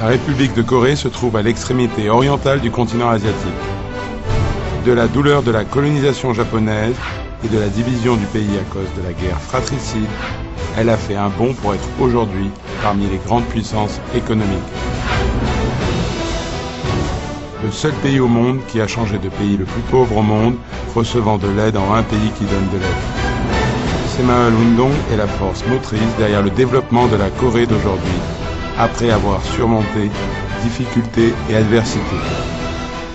La République de Corée se trouve à l'extrémité orientale du continent asiatique. De la douleur de la colonisation japonaise et de la division du pays à cause de la guerre fratricide, elle a fait un bond pour être aujourd'hui parmi les grandes puissances économiques. Le seul pays au monde qui a changé de pays le plus pauvre au monde, recevant de l'aide en un pays qui donne de l'aide. Semaul Undong est la force motrice derrière le développement de la Corée d'aujourd'hui, après avoir surmonté difficultés et adversités.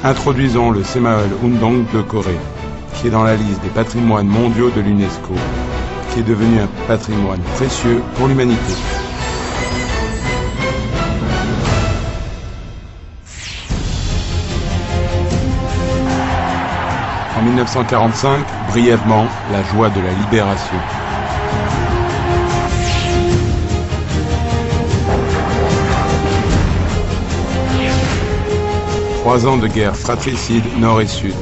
Introduisons le Semaul Undong de Corée, qui est dans la liste des patrimoines mondiaux de l'UNESCO, qui est devenu un patrimoine précieux pour l'humanité. En 1945, brièvement, la joie de la libération. Trois ans de guerre fratricide nord et sud,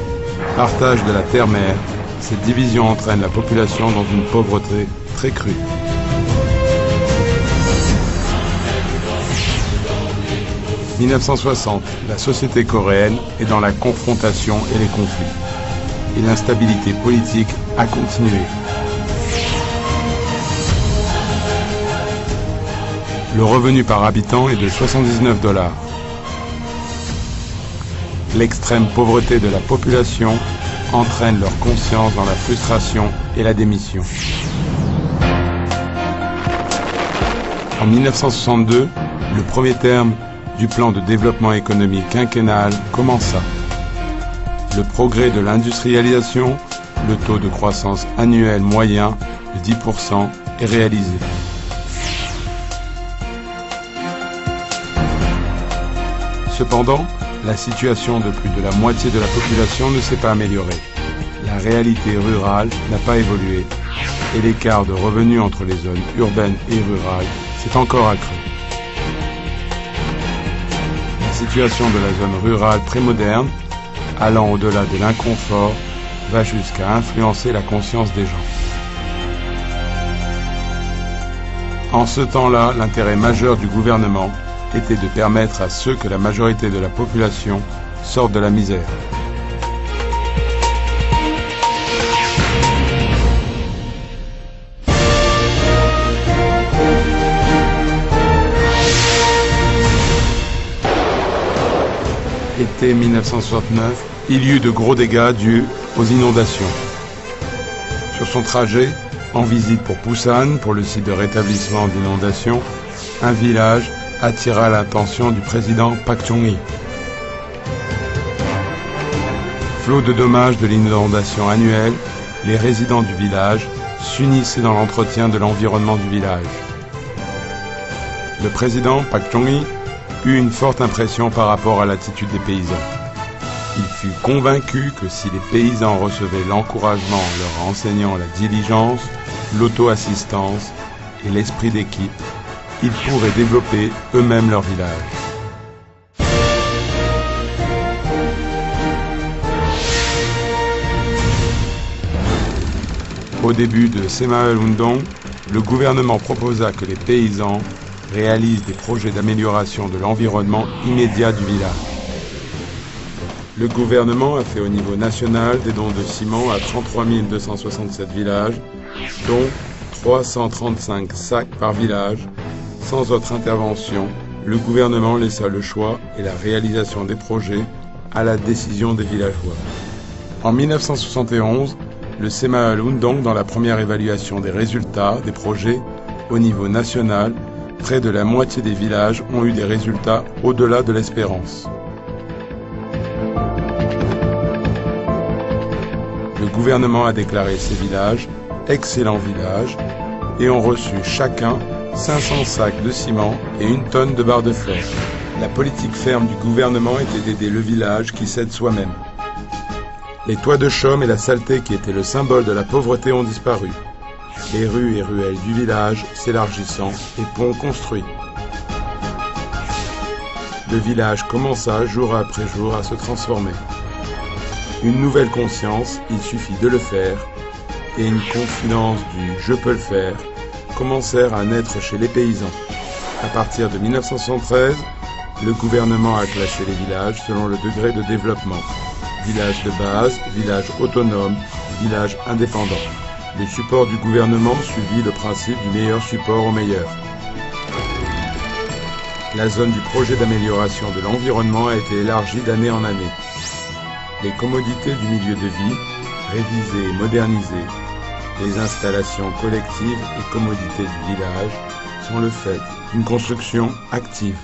partage de la terre-mer, cette division entraîne la population dans une pauvreté très crue. « 1960, la société coréenne est dans la confrontation et les conflits. Et l'instabilité politique a continué. Le revenu par habitant est de 79 $. L'extrême pauvreté de la population entraîne leur conscience dans la frustration et la démission. En 1962, le premier terme du plan de développement économique quinquennal commença. Le progrès de l'industrialisation, le taux de croissance annuel moyen de 10% est réalisé. Cependant, la situation de plus de la moitié de la population ne s'est pas améliorée. La réalité rurale n'a pas évolué et l'écart de revenus entre les zones urbaines et rurales s'est encore accru. La situation de la zone rurale prémoderne, allant au-delà de l'inconfort, va jusqu'à influencer la conscience des gens. En ce temps-là, l'intérêt majeur du gouvernement était de permettre à ceux que la majorité de la population sortent de la misère. Été 1969, il y eut de gros dégâts dus aux inondations. Sur son trajet, en visite pour Busan, pour le site de rétablissement d'inondations, un village attira l'attention du président Park Chung-hee. Flot de dommages de l'inondation annuelle, les résidents du village s'unissaient dans l'entretien de l'environnement du village. Le président Park Chung-hee eut une forte impression par rapport à l'attitude des paysans. Il fut convaincu que si les paysans recevaient l'encouragement en leur enseignant la diligence, l'auto-assistance et l'esprit d'équipe, ils pourraient développer eux-mêmes leur village. Au début de Semaul Undong, le gouvernement proposa que les paysans réalisent des projets d'amélioration de l'environnement immédiat du village. Le gouvernement a fait au niveau national des dons de ciment à 33 267 villages, dont 335 sacs par village. Sans autre intervention, le gouvernement laissa le choix et la réalisation des projets à la décision des villageois. En 1971, le Semaul Undong, dans la première évaluation des résultats des projets au niveau national, près de la moitié des villages ont eu des résultats au-delà de l'espérance. Le gouvernement a déclaré ces villages excellents villages et ont reçu chacun 500 sacs de ciment et 1 tonne de barres de fer. La politique ferme du gouvernement était d'aider le village qui s'aide soi-même. Les toits de chaume et la saleté qui étaient le symbole de la pauvreté ont disparu. Les rues et ruelles du village s'élargissant et ponts construits. Le village commença jour après jour à se transformer. Une nouvelle conscience, il suffit de le faire, et une confidence du « je peux le faire » commencèrent à naître chez les paysans. À partir de 1973, Le gouvernement a classé les villages selon le degré de développement. Village de base, village autonome, village indépendant. Le support du gouvernement suivit le principe du meilleur support au meilleur. La zone du projet d'amélioration de l'environnement a été élargie d'année en année. Les commodités du milieu de vie, révisées et modernisées, les installations collectives et commodités du village sont le fait d'une construction active.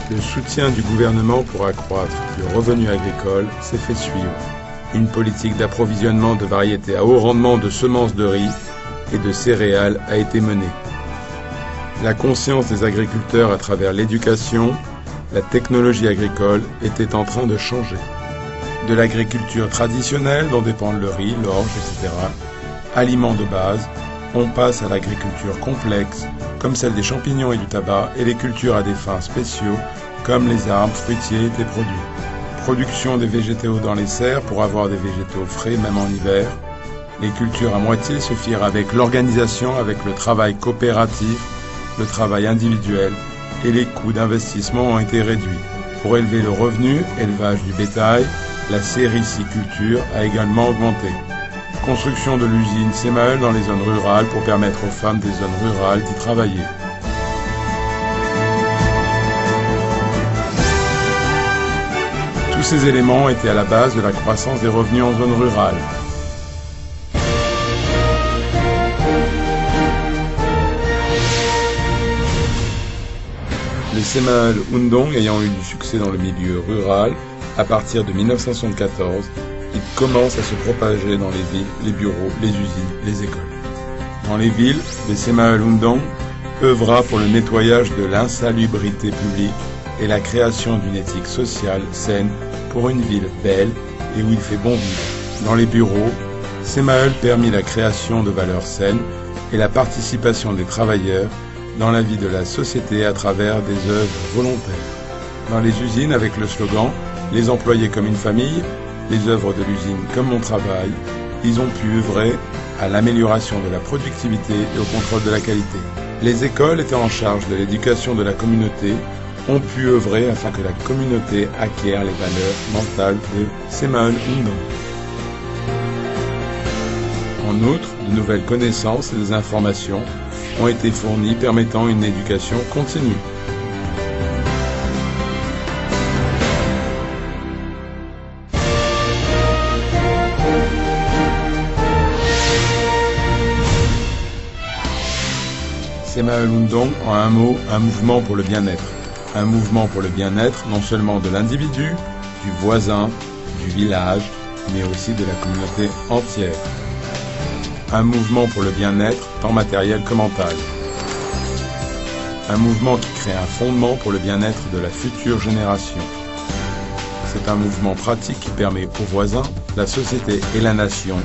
Le soutien du gouvernement pour accroître le revenu agricole s'est fait suivre. Une politique d'approvisionnement de variétés à haut rendement de semences de riz et de céréales a été menée. La conscience des agriculteurs à travers l'éducation, la technologie agricole était en train de changer. De l'agriculture traditionnelle dont dépendent le riz, l'orge, etc., aliments de base, on passe à l'agriculture complexe, comme celle des champignons et du tabac, et les cultures à des fins spéciaux, comme les arbres, fruitiers et produits. Production des végétaux dans les serres pour avoir des végétaux frais même en hiver. Les cultures à moitié se firent avec l'organisation, avec le travail coopératif, le travail individuel, et les coûts d'investissement ont été réduits. Pour élever le revenu, élevage du bétail, la sériciculture a également augmenté. Construction de l'usine Semaël dans les zones rurales pour permettre aux femmes des zones rurales d'y travailler. Tous ces éléments étaient à la base de la croissance des revenus en zone rurale. Le Semaël Undong ayant eu du succès dans le milieu rural, à partir de 1974, il commence à se propager dans les villes, les bureaux, les usines, les écoles. Dans les villes, le Semaël Undong œuvra pour le nettoyage de l'insalubrité publique et la création d'une éthique sociale saine pour une ville belle et où il fait bon vivre. Dans les bureaux, Semaël permit la création de valeurs saines et la participation des travailleurs dans la vie de la société à travers des œuvres volontaires. Dans les usines, avec le slogan « Les employés comme une famille », les œuvres de l'usine comme mon travail, ils ont pu œuvrer à l'amélioration de la productivité et au contrôle de la qualité. Les écoles étant en charge de l'éducation de la communauté ont pu œuvrer afin que la communauté acquiert les valeurs mentales de Semaël Undong. En outre, de nouvelles connaissances et des informations ont été fournies permettant une éducation continue. Semaël Undong, en un mot, un mouvement pour le bien-être. Un mouvement pour le bien-être non seulement de l'individu, du voisin, du village, mais aussi de la communauté entière. Un mouvement pour le bien-être, tant matériel que mental. Un mouvement qui crée un fondement pour le bien-être de la future génération. C'est un mouvement pratique qui permet aux voisins, la société et la nation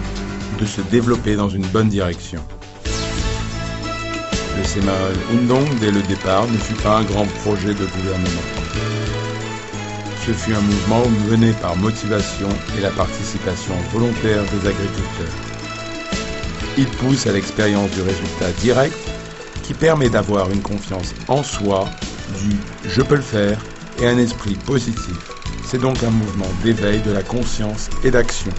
de se développer dans une bonne direction. Le Semaël Undong, dès le départ, ne fut pas un grand projet de gouvernement. Ce fut un mouvement mené par motivation et la participation volontaire des agriculteurs. Il pousse à l'expérience du résultat direct qui permet d'avoir une confiance en soi, du « je peux le faire » et un esprit positif. C'est donc un mouvement d'éveil de la conscience et d'action.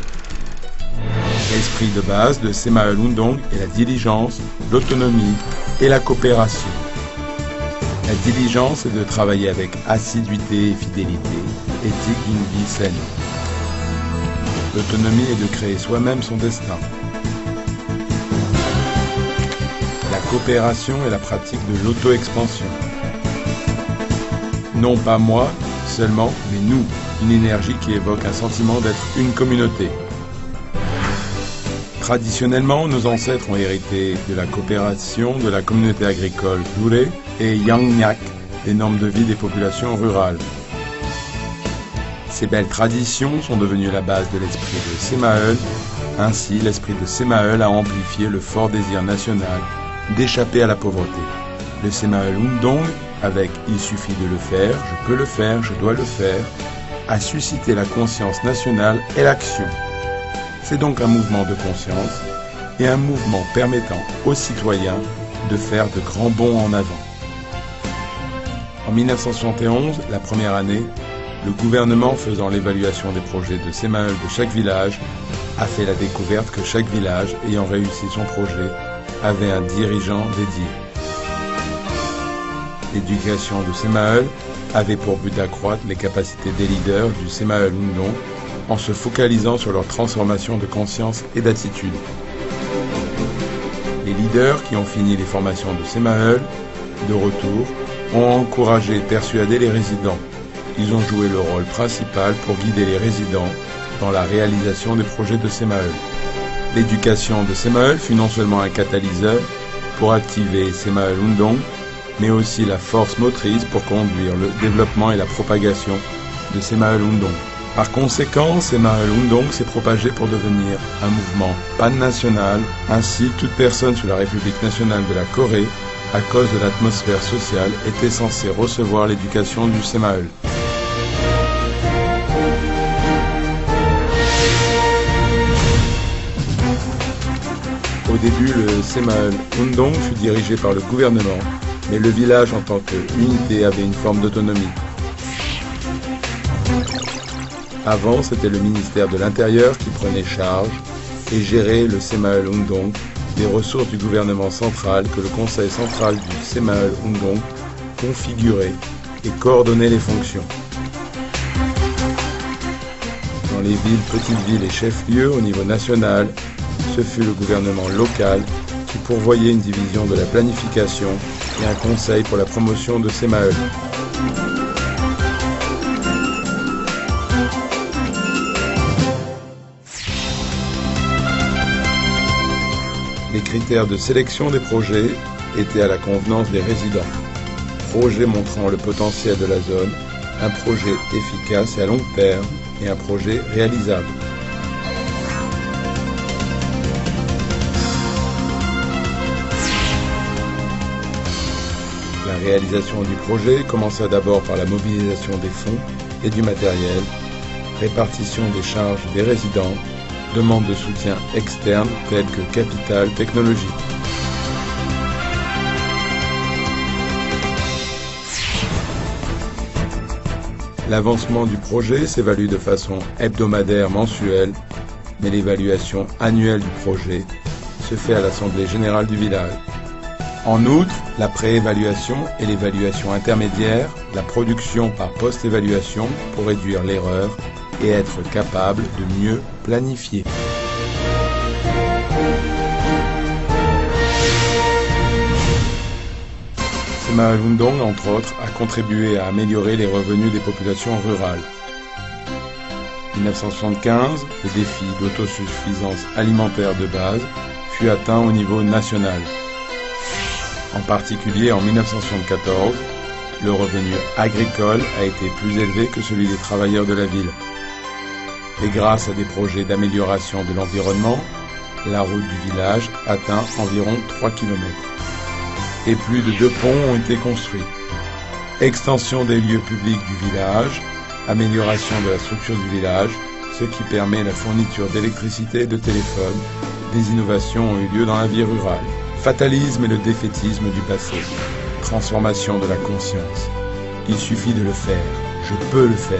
L'esprit de base de Semaël Undong est la diligence, l'autonomie et la coopération. La diligence est de travailler avec assiduité et fidélité, éthique d'une vie saine. L'autonomie est de créer soi-même son destin. La coopération est la pratique de l'auto-expansion. Non pas moi seulement, mais nous, une énergie qui évoque un sentiment d'être une communauté. Traditionnellement, nos ancêtres ont hérité de la coopération de la communauté agricole Dure et Yangnak, des normes de vie des populations rurales. Ces belles traditions sont devenues la base de l'esprit de Semaël. Ainsi, l'esprit de Semaël a amplifié le fort désir national d'échapper à la pauvreté. Le Semaël Undong, avec « il suffit de le faire »,« je peux le faire »,« je dois le faire », a suscité la conscience nationale et l'action. C'est donc un mouvement de conscience et un mouvement permettant aux citoyens de faire de grands bonds en avant. En 1971, la première année, le gouvernement faisant l'évaluation des projets de Semaheul de chaque village a fait la découverte que chaque village ayant réussi son projet avait un dirigeant dédié. L'éducation de Semaheul avait pour but d'accroître les capacités des leaders du Semaheul Undong en se focalisant sur leur transformation de conscience et d'attitude. Les leaders qui ont fini les formations de Semaheul, de retour, ont encouragé et persuadé les résidents. Ils ont joué le rôle principal pour guider les résidents dans la réalisation des projets de Semaheul. L'éducation de Semaheul fut non seulement un catalyseur pour activer Semaheul Undong, mais aussi la force motrice pour conduire le développement et la propagation de Semaheul Undong. Par conséquent, Semaheul Undong s'est propagé pour devenir un mouvement pan-national. Ainsi, toute personne sous la République nationale de la Corée, à cause de l'atmosphère sociale, était censée recevoir l'éducation du Semaheul. Au début, le Semaheul Undong fut dirigé par le gouvernement, mais le village en tant qu'unité avait une forme d'autonomie. Avant, c'était le ministère de l'Intérieur qui prenait charge et gérait le Semaheul Undong des ressources du gouvernement central que le conseil central du Semaheul Undong configurait et coordonnait les fonctions. Dans les villes, petites villes et chefs-lieux au niveau national, ce fut le gouvernement local qui pourvoyait une division de la planification et un conseil pour la promotion de Semaheul. Les critères de sélection des projets étaient à la convenance des résidents. Projet montrant le potentiel de la zone, un projet efficace et à long terme et un projet réalisable. La réalisation du projet commença d'abord par la mobilisation des fonds et du matériel, répartition des charges des résidents, demande de soutien externe tels que capital technologique. L'avancement du projet s'évalue de façon hebdomadaire mensuelle, mais l'évaluation annuelle du projet se fait à l'Assemblée générale du village. En outre, la préévaluation et l'évaluation intermédiaire, la production par post-évaluation pour réduire l'erreur et être capable de mieux planifier. Semaheul Undong, entre autres, a contribué à améliorer les revenus des populations rurales. En 1975, le défi d'autosuffisance alimentaire de base fut atteint au niveau national. En particulier en 1974, le revenu agricole a été plus élevé que celui des travailleurs de la ville. Et grâce à des projets d'amélioration de l'environnement, la route du village atteint environ 3 km. Et plus de 2 ponts ont été construits. Extension des lieux publics du village, amélioration de la structure du village, ce qui permet la fourniture d'électricité et de téléphone. Des innovations ont eu lieu dans la vie rurale. Fatalisme et le défaitisme du passé. Transformation de la conscience. Il suffit de le faire. Je peux le faire.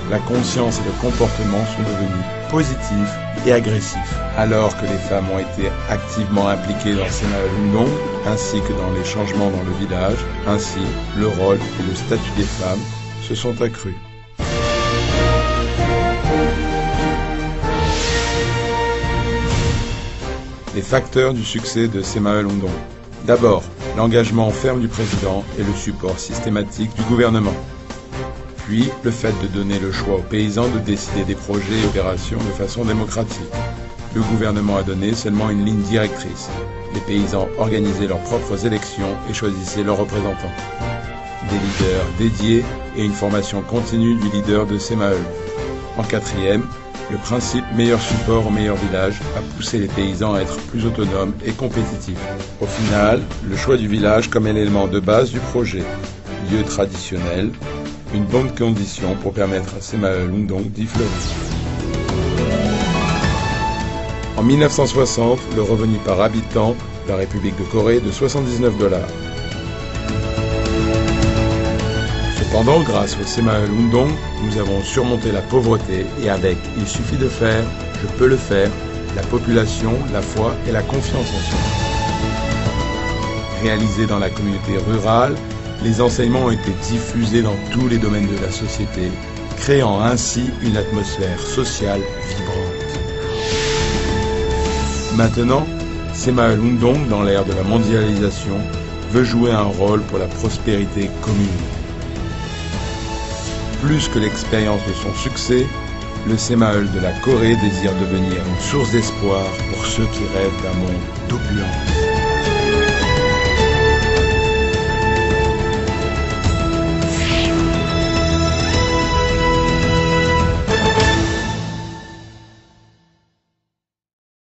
La conscience et le comportement sont devenus positifs et agressifs. Alors que les femmes ont été activement impliquées dans Semaheul Undong, ainsi que dans les changements dans le village, ainsi le rôle et le statut des femmes se sont accrus. Les facteurs du succès de Semaheul Undong. D'abord, l'engagement ferme du président et le support systématique du gouvernement. Puis, le fait de donner le choix aux paysans de décider des projets et opérations de façon démocratique. Le gouvernement a donné seulement une ligne directrice. Les paysans organisaient leurs propres élections et choisissaient leurs représentants. Des leaders dédiés et une formation continue du leader de Semaheul. En quatrième, le principe meilleur support au meilleur village a poussé les paysans à être plus autonomes et compétitifs. Au final, le choix du village comme élément de base du projet. Lieu traditionnel, une bonne condition pour permettre à Semaheul Undong d'y fleurir. En 1960, le revenu par habitant de la République de Corée est de $79. Cependant, grâce au Semael Undong, nous avons surmonté la pauvreté et avec « il suffit de faire, je peux le faire », la population, la foi et la confiance en soi. Réalisés dans la communauté rurale, les enseignements ont été diffusés dans tous les domaines de la société, créant ainsi une atmosphère sociale vibrante. Maintenant, Semael Undong, dans l'ère de la mondialisation, veut jouer un rôle pour la prospérité commune. Plus que l'expérience de son succès, le Semael de la Corée désire devenir une source d'espoir pour ceux qui rêvent d'un monde d'opulence.